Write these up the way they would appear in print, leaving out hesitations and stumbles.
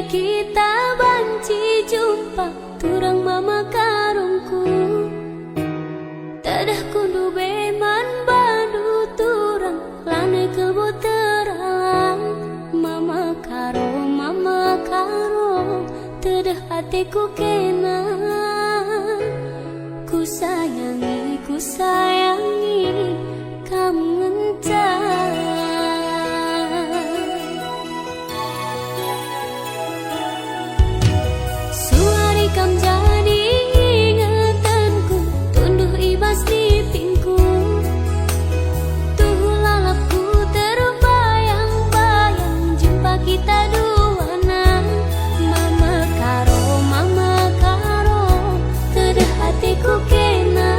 kita banci jumpa turang mama karungku. Tadah kundu beman badu turang lane kelbo teralang. Mama karo tadah hatiku kena. Ku sayangi kamu entah. Suari kam jadi ingatanku, tunduh ibas di pingku. Tuh lalapku terbayang-bayang jumpa kita duana. Mama karo, tadah hatiku kena.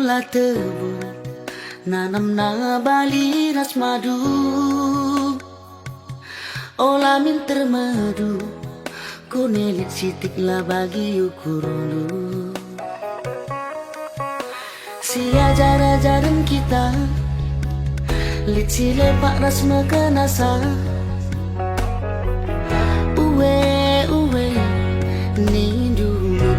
Olah tebu nanam na bali ras madu, olah minter madu kunelit sitik lah bagi ukurulu. Si ajar-ajaran kita lit si lepak ras mekenasa. Uwe ni dulu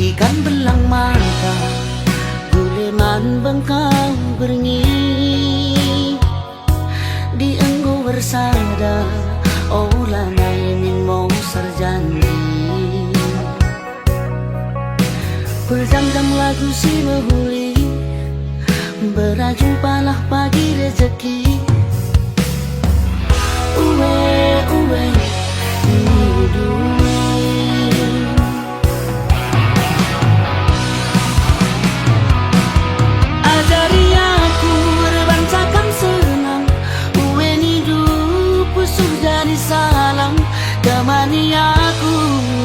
ikan belang mata guleman bengkang berngi di enggo bersada olah nainin mau sarjani. Berjam-jam lagu si behuli berajumpalah pagi rezeki. Uwe ni dulu ajari aku berbancakan senang. Uwe ni dulu pusuh jadi salam temani aku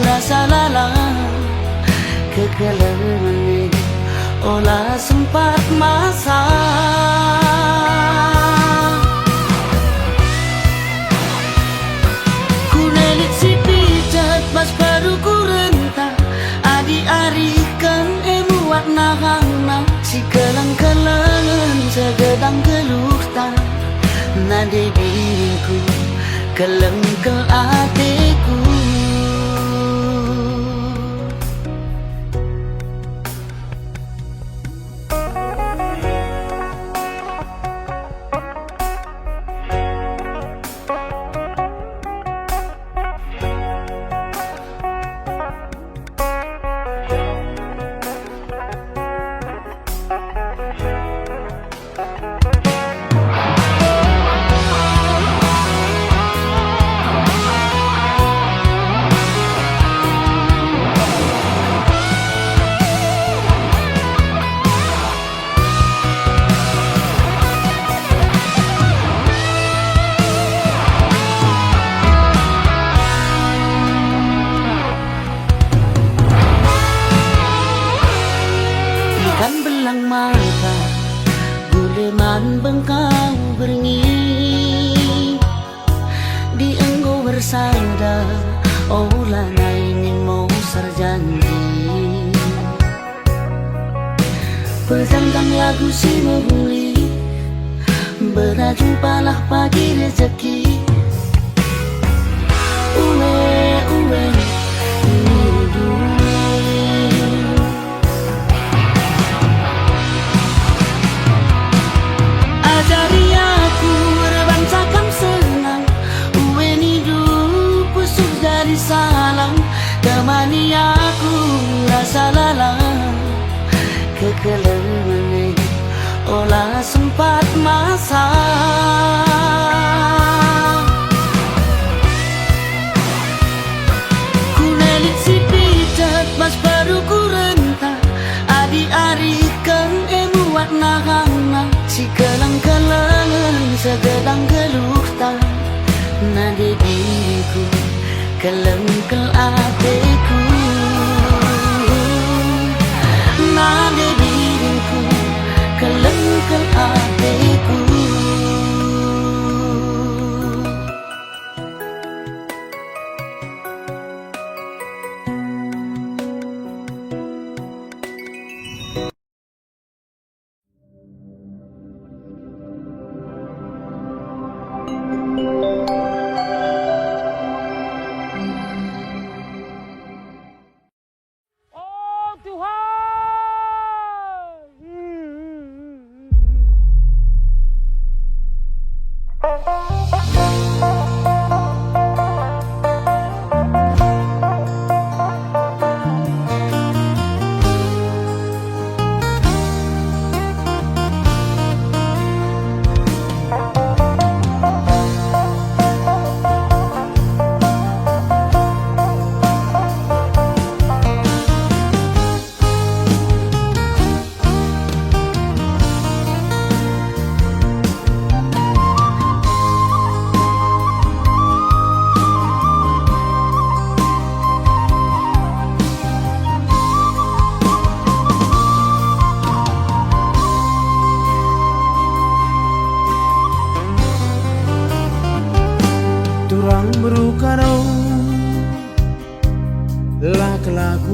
rasa lalang kekelemani olah sempat masa. Kunelit si pijat pas baru kurenta adi arikan emuat nahangna si kelang-kelangan segedang gelukta nade diriku kelengkel hatiku. Ikan belang mata guleman bengkang berngi di enggo bersanda olah nainin mau sarjani. Berjam-jam lagu si behuli berajumpalah pagi rezeki. Uwe ni dulu ajari aku berbancakan senang. Uwe ni dulu pusuh jadi salam temani aku rasa lalang kekelemani olah sempat masa. Kunelit si pijat pas baru kurenta adi arikan emuat nahangna si kelang-kelangan segedang gelukta nade diriku kelengkel hatiku. Nade diriku kelengkel hatiku.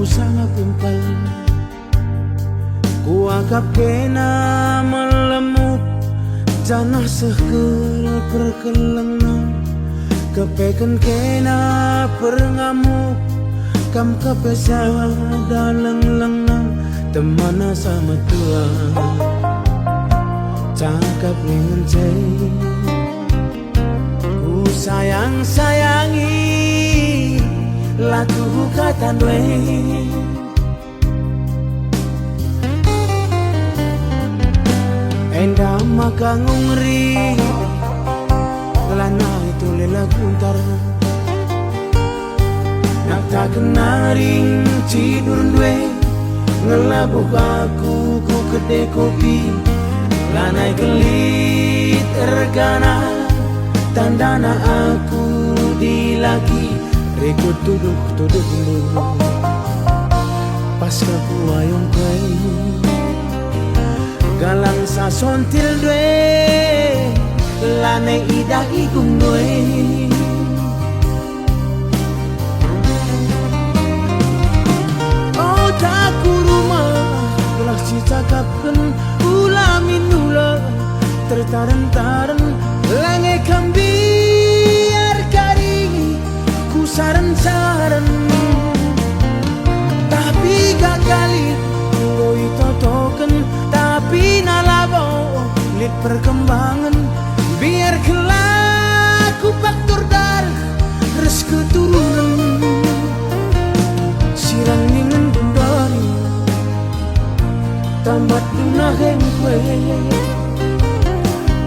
sangat gempal. Ku agap kena melemuk tanah sekel perkelengna. Kepeken kena perngamuk kam kepesa daleng lengnang temana sama tua cakap lingencai. Ku sayang-sayangi laku katan we. Enda maka ngungri lana itu lela kuntar. Nak tak kenaring tidur dwe ngelabuh aku ku kedai kopi. Lanai kelit tergana tandana aku dilagi. Rekut tuduh pas aku ayong kue galang sa sontil dwe lane idah igung dwe. Oh taku rumah telah cicakapkan ulamin ula tertaren-taren lange kambiar kari ku saran-saran tapi gak kali ngoi totoken tapi nalabo lit perkembangan biar kelaku faktor darah res keturunan sirang ningen bundari tambat dunahen kue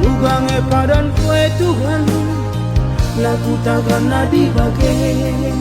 ugange padan kue Tuhan laku takkan nadi bagai.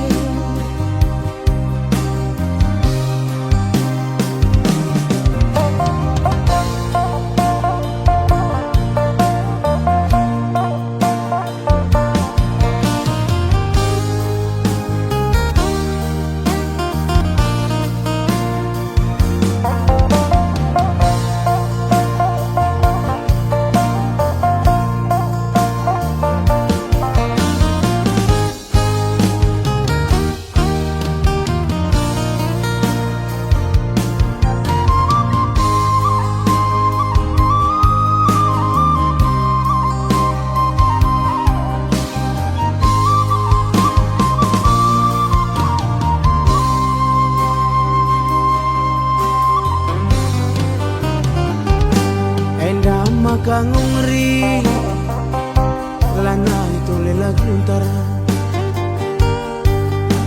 Kangungri lana itu lela guntar.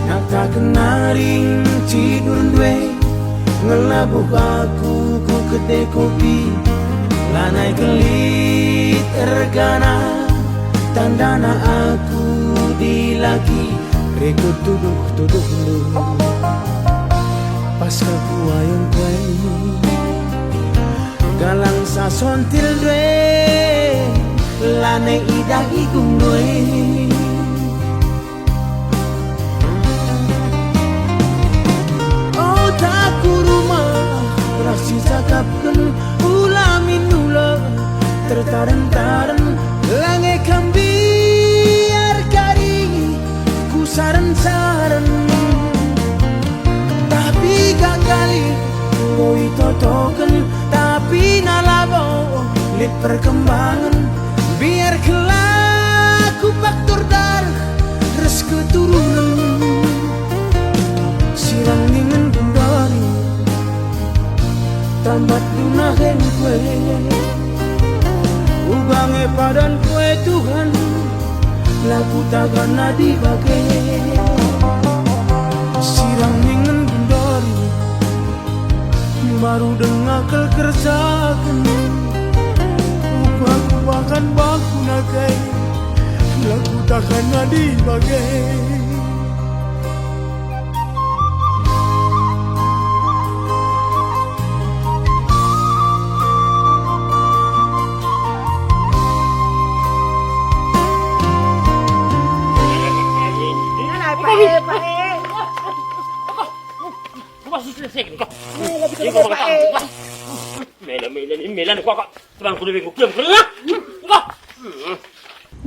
Nak tak kenaring tidur dwe ngelabuh aku ku kedai kopi. Lanai kelit tergana tandana aku dilagi. Rekut tuduh pas aku ayong kue galang sa sontil dwe lane idah igung dwe. Oh taku rumah telah cicakapkan ulamin ula tertaren-taren lange kambiar kari ku saran-saran tapi gak kali ngoi totoken tapi nalabo lit perkembangan biar kelaku faktor darah res keturunan sirang ningen bundari tambat dunahen kue ugange padan kue Tuhan laku takkan nadi bagai. Sirang ningen bundari baru dengar kerjakan aku akan baku nagai laku takkan nadi bagai.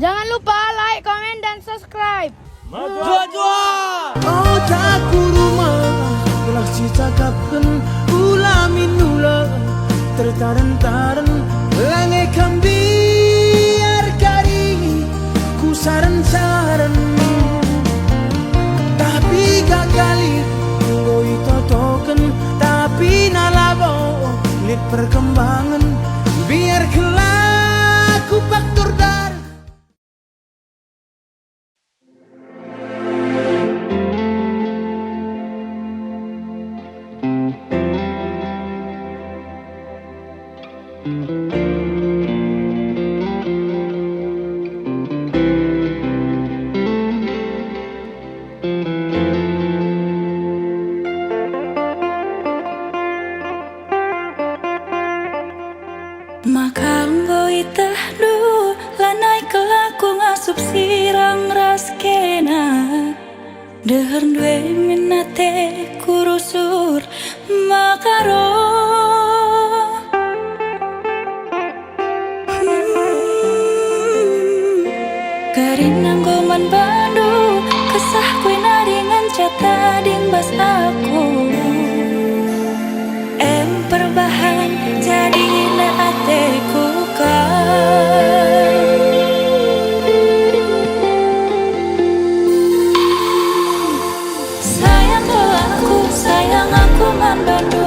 Jangan lupa like, komen, dan subscribe. Oh taku rumah Lah cicakapkan ulamin ula tertaren-taren lange kambiar kari ku saran-saran tapi gagali ngoi totoken tapi nalabo lit perkembangan biar kelaku faktor dar. Makang boy tahdu lanai kelaku ngasup sirang ras kena dehern due minate kurusur makaro Karinang goman bandu kesah kue naringan cata dingbas aku perbahan jadi ateku sayang aku man bandu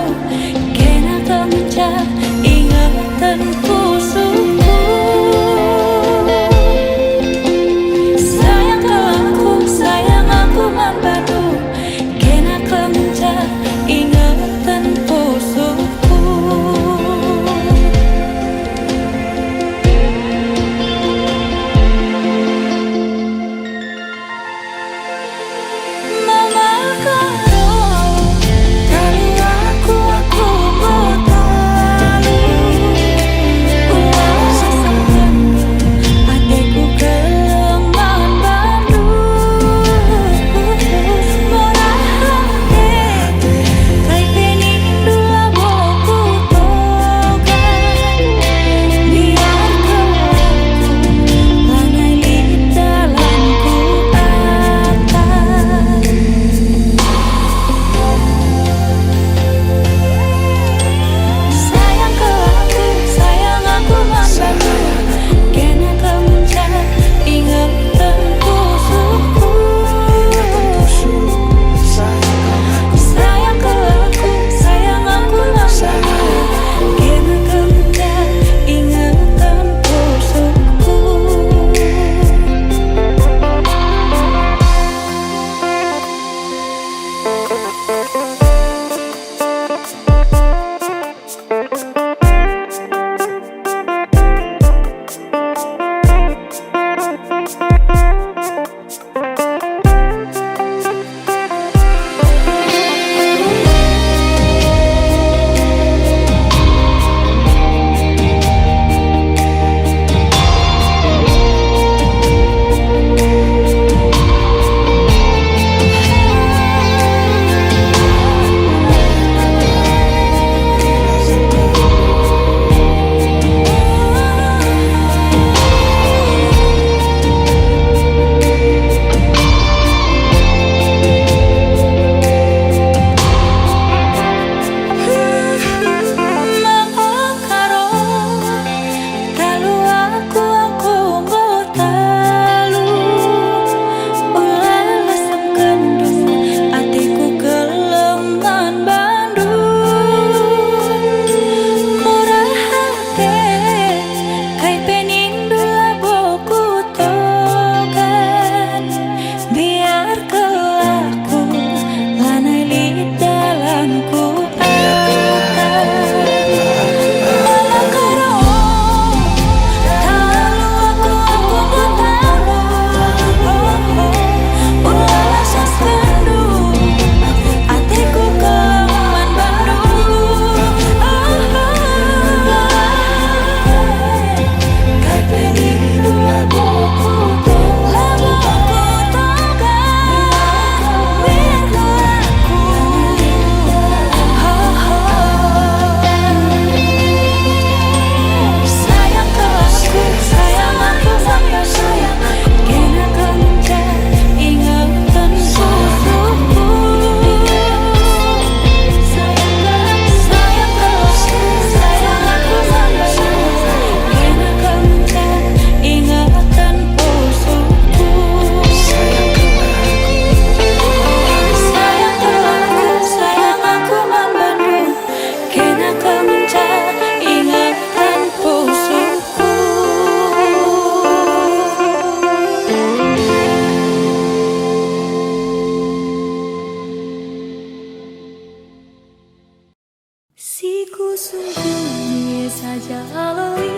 saja aloi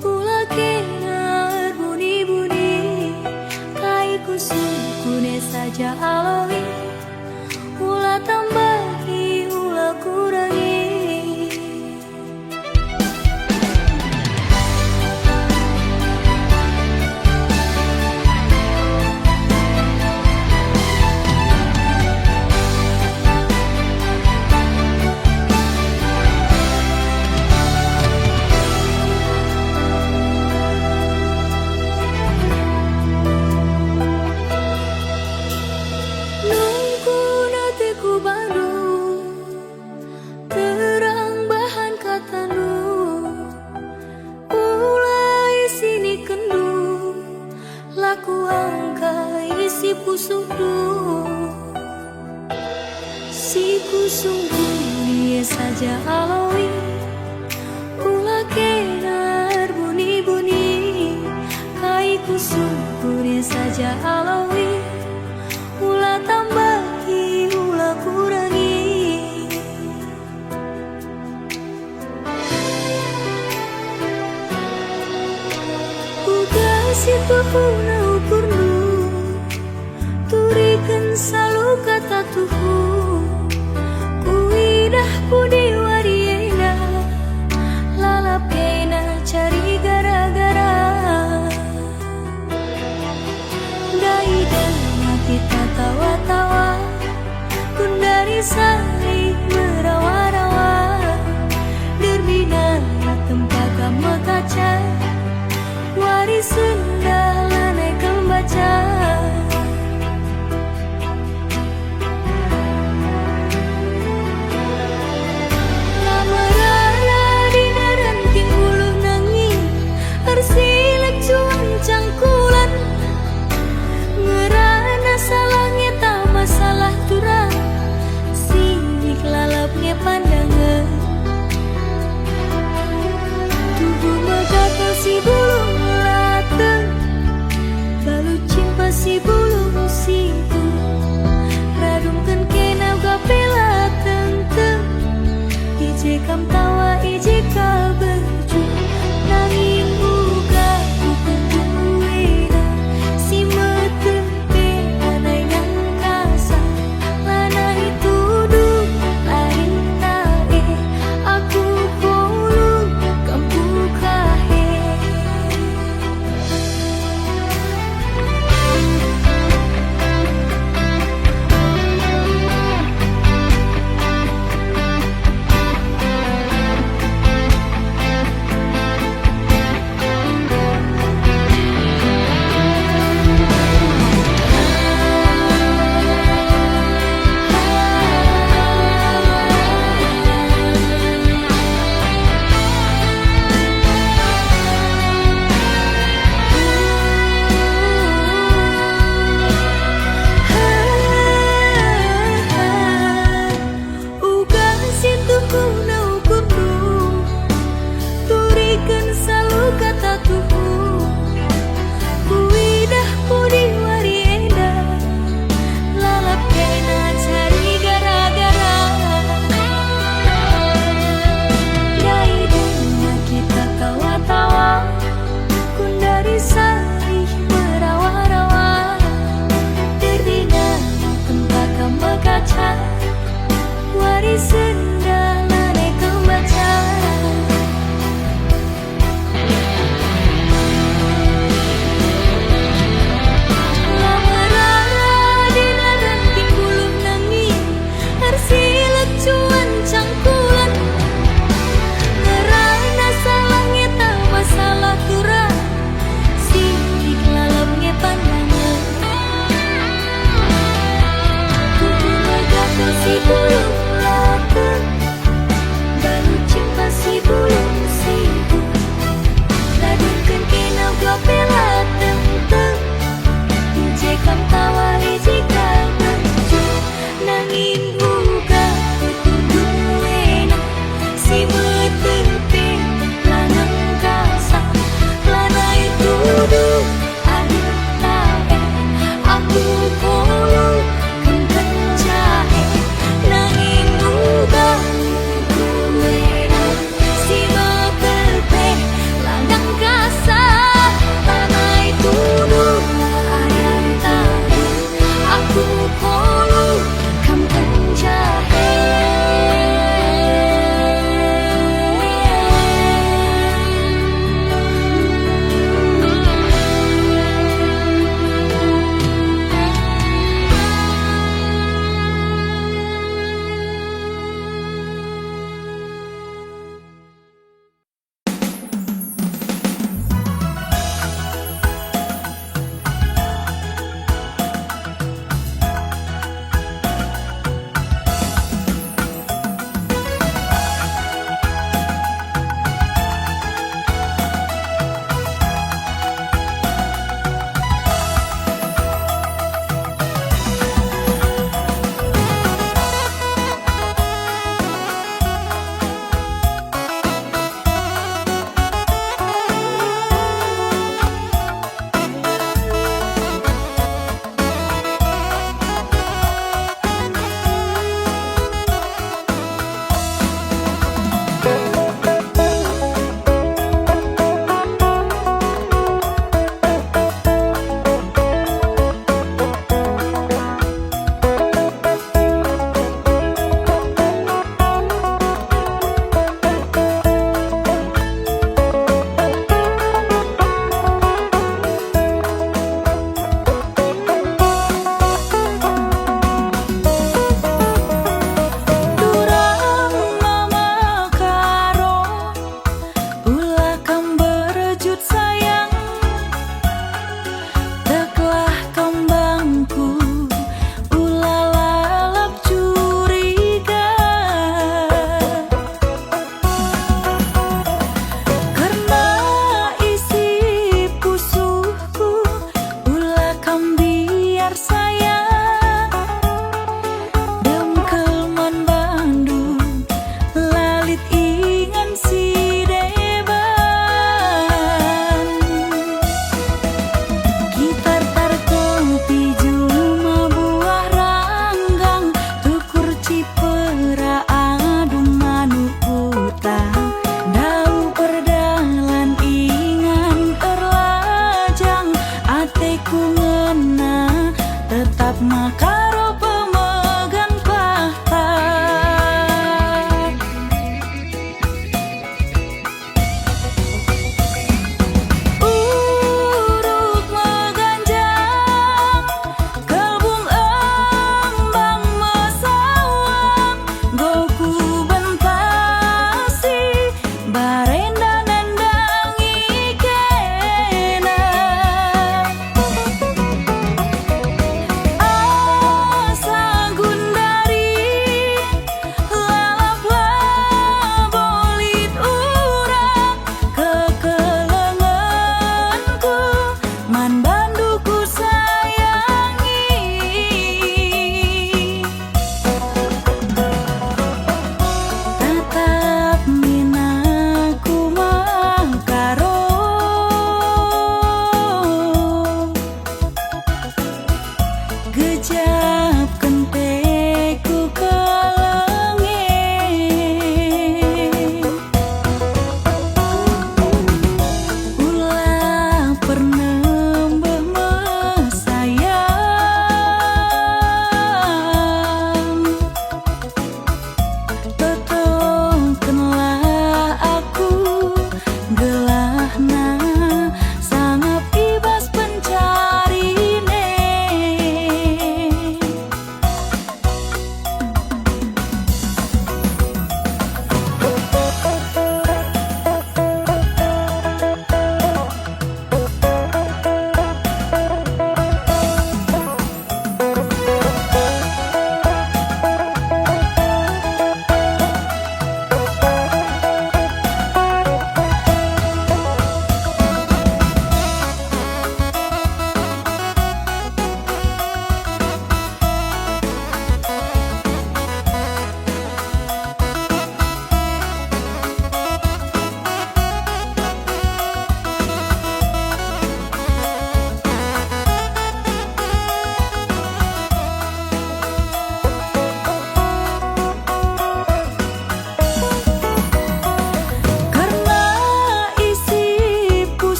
ulah kenar buni-buni kaiku sukune saja aloi ulah tambahi ulah kurangi. Si pusung dia saja aloi ulah kenar buni-buni kai kusung dia saja aloi ulah tambahi ulah kurangi. Uga si tuhuna ukurnu turikan selalu kata tuhu kuidah pudi wariena lalap kena cari gara-gara dai dana kita tawa-tawa kundari saling merawa-rawa derbina tempat kamu kaca waris senda lanai kembaca.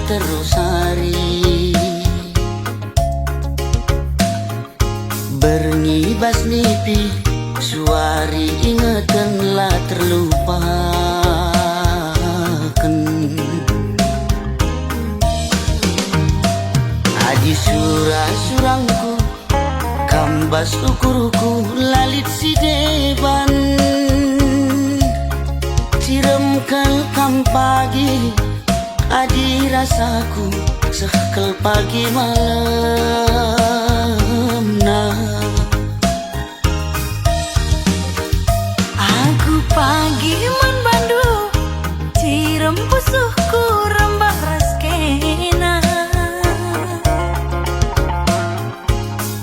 terus hari Bernibas nipi suari ingetanlah terlupakan Adi surah-surangku kambas ukurku lalit si deban Ciremkel kam pagi adi rasaku sekel pagi malam nah Aku pagi man bandu cirem pusuhku rembak raskena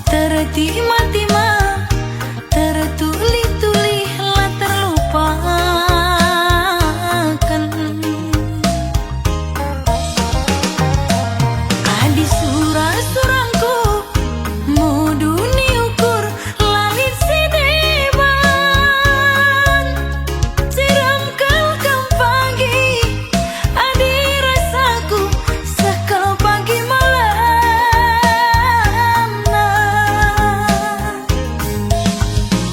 tertima-tima tertulih-tulih lah terlupakan Adi surah-surangku muduni ukur lalit si deban Siram kelkam pagi adi rasaku sekal pagi malam nah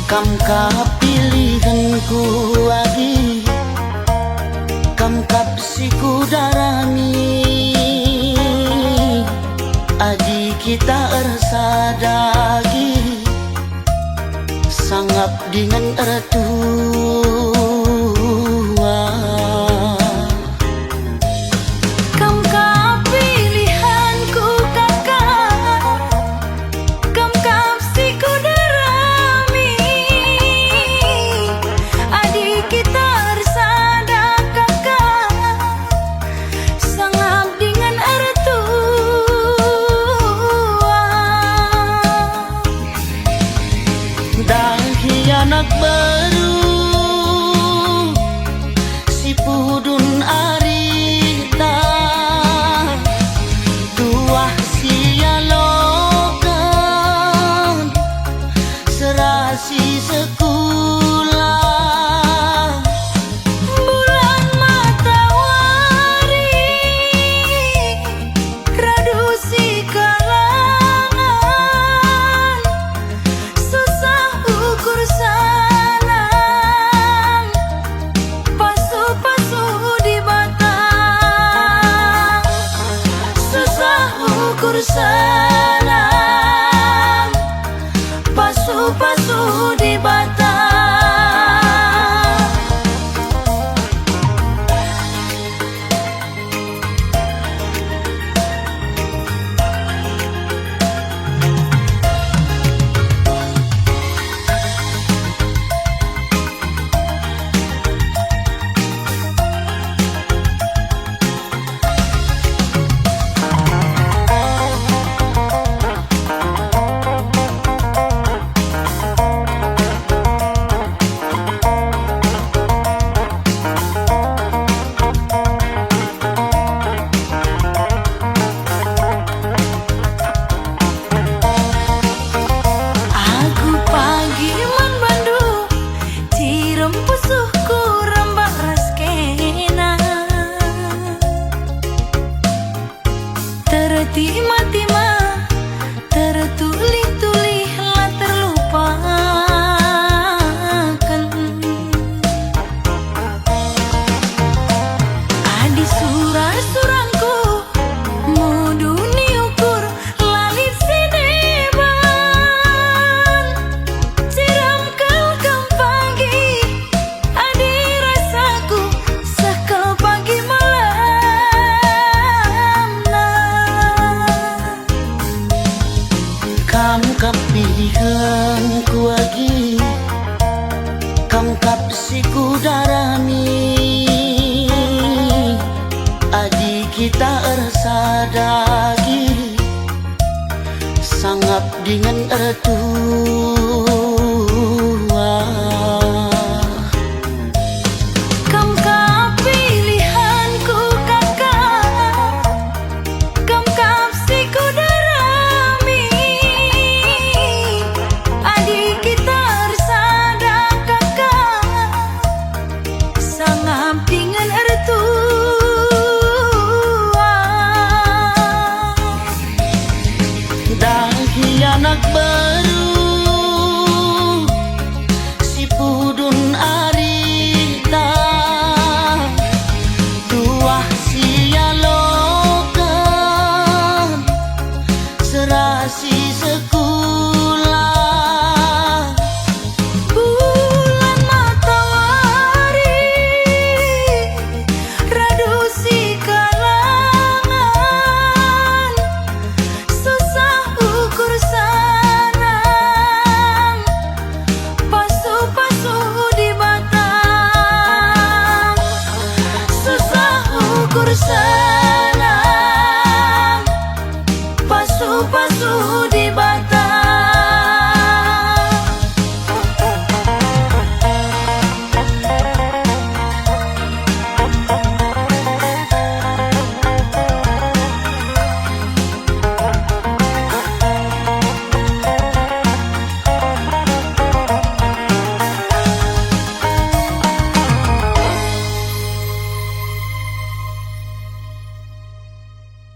Kam kapilihanku lagi Kam kapsiku darami Adi kita ersadagi Sangap dengan ertua Kam kapilihanku kakak Kam kapsiku darami Adik kita bersada kakak Sangap dengan ertua Dahi anak baru si pudun arita tuah sialokan serasi sekolah Bulan matahari radusi kalangan susah ukur sanang pasu-pasu di batang susah ukur sanang pasu-pasu di batang Aku pagi man bandu cirem pusuhku rembak raskena tertima-tima tertulih-tulih lah terlupakan Adi surah-surangku muduni ukur lalit si deban Siram kelkam pagi adi rasaku sekal pagi malam nah Kam kapilihanku lagi Kam kapsiku darami Adi kita ersadagi Sangap dengan ertua